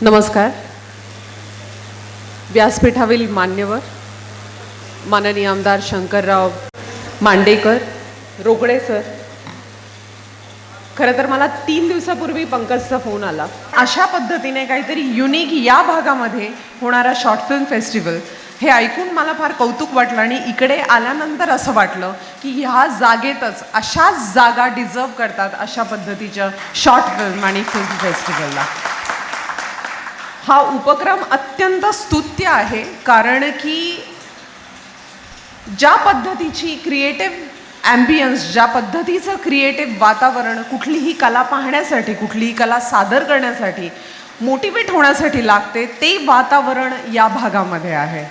नमस्कार. व्यासपीठावरील मान्यवर माननीय आमदार शंकरराव मांडेकर रोकडे सर, खरं तर मला 3 दिवसापूर्वी पंकजचा फोन आला. अशा पद्धतीने काहीतरी युनिक या भागामध्ये होणारा शॉर्ट फिल्म फेस्टिवल हे ऐकून मला फार कौतुक वाटलं आणि इकडे आल्यानंतर असं वाटलं की ह्या जागेतच अशाच जागा डिझर्व करतात अशा पद्धतीच्या शॉर्ट फिल्म आणि फिल्म फेस्टिवलला. हा उपक्रम अत्यंत स्तुत्य आहे, कारण की ज्या पद्धतीची क्रिएटिव्ह ॲम्बियन्स, ज्या पद्धतीचं क्रिएटिव्ह वातावरण कुठलीही कला पाहण्यासाठी, कुठलीही कला सादर करण्यासाठी, मोटिवेट होण्यासाठी लागते, ते वातावरण या भागामध्ये आहे.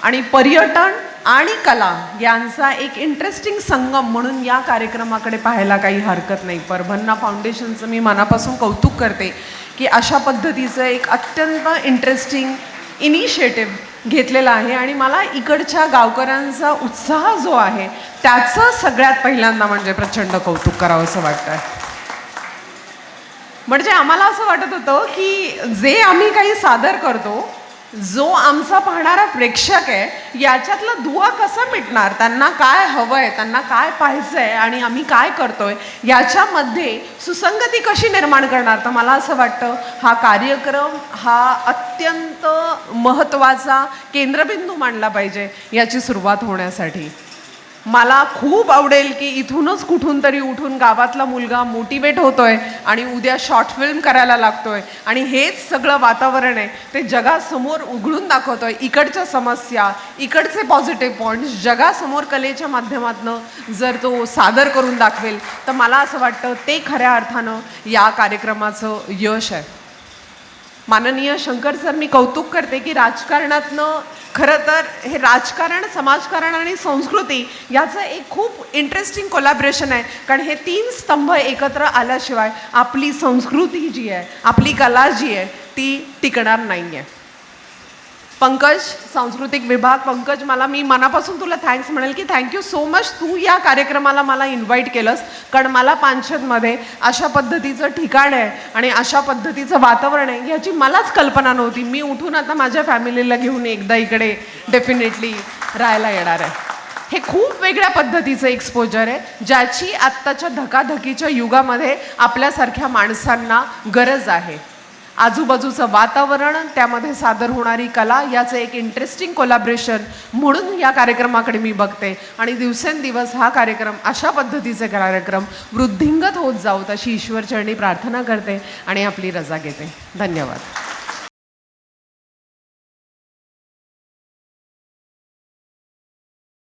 आणि पर्यटन आणि कला यांचा एक इंटरेस्टिंग संगम म्हणून या कार्यक्रमाकडे पाहायला काही हरकत नाही. परभन्ना फाउंडेशनचं मी मनापासून कौतुक करते की अशा पद्धतीचं एक अत्यंत इंटरेस्टिंग इनिशिएटिव्ह घेतलेला आहे आणि मला इकडच्या गावकऱ्यांचा उत्साह जो आहे त्याचं सगळ्यात पहिल्यांदा म्हणजे प्रचंड कौतुक करावं असं वाटतं. म्हणजे आम्हाला असं वाटत होतं की जे आम्ही काही सादर करतो, जो आमचा पाहणारा प्रेक्षक आहे, याच्यातला दुवा कसा मिटणार, त्यांना काय हवं आहे, त्यांना काय पाहिजे आहे आणि आम्ही काय करतोय याच्यामध्ये सुसंगती कशी निर्माण करणार. तर मला असं वाटतं हा कार्यक्रम हा अत्यंत महत्त्वाचा केंद्रबिंदू मानला पाहिजे याची सुरुवात होण्यासाठी. मला खूप आवडेल की इथूनच कुठून तरी उठून गावातला मुलगा मोटिवेट होतोय आणि उद्या शॉर्ट फिल्म करायला लागतोय आणि हेच सगळं वातावरण आहे ते जगासमोर उघडून दाखवतोय. इकडच्या समस्या, इकडचे पॉझिटिव्ह पॉईंट्स जगासमोर कलेच्या माध्यमातून जर तो सादर करून दाखवेल तर मला असं वाटतं ते खऱ्या अर्थानं या कार्यक्रमाचं यश आहे. माननीय शंकर सर, मी कौतुक करते की राजकारणातनं खरं तर हे राजकारण, समाजकारण आणि संस्कृती याचं एक खूप इंटरेस्टिंग कोलॅबरेशन आहे, कारण हे 3 स्तंभ एकत्र आल्याशिवाय आपली संस्कृती जी आहे, आपली कला जी आहे ती टिकणार नाही आहे. पंकज, सांस्कृतिक विभाग, पंकज, मी मनापासून तुला थँक्स म्हणेल की थँक्यू सो मच, तू या कार्यक्रमाला मला इन्व्हाइट केलंस, कारण मला पानशेतमध्ये अशा पद्धतीचं ठिकाण आहे आणि अशा पद्धतीचं वातावरण आहे याची मलाच कल्पना नव्हती. मी उठून आता माझ्या फॅमिलीला घेऊन एकदा इकडे डेफिनेटली राहायला येणार आहे. हे खूप वेगळ्या पद्धतीचं एक्सपोजर आहे ज्याची आत्ताच्या धकाधकीच्या युगामध्ये आपल्यासारख्या माणसांना गरज आहे. आजूबाजूचं वातावरण, त्यामध्ये सादर होणारी कला याचं एक इंटरेस्टिंग कोलॅबरेशन म्हणून या कार्यक्रमाकडे मी बघते आणि दिवसेंदिवस हा कार्यक्रम, अशा पद्धतीचे कार्यक्रम वृद्धिंगत होत जावोत अशी ईश्वरचरणी प्रार्थना करते आणि आपली रजा घेते. धन्यवाद.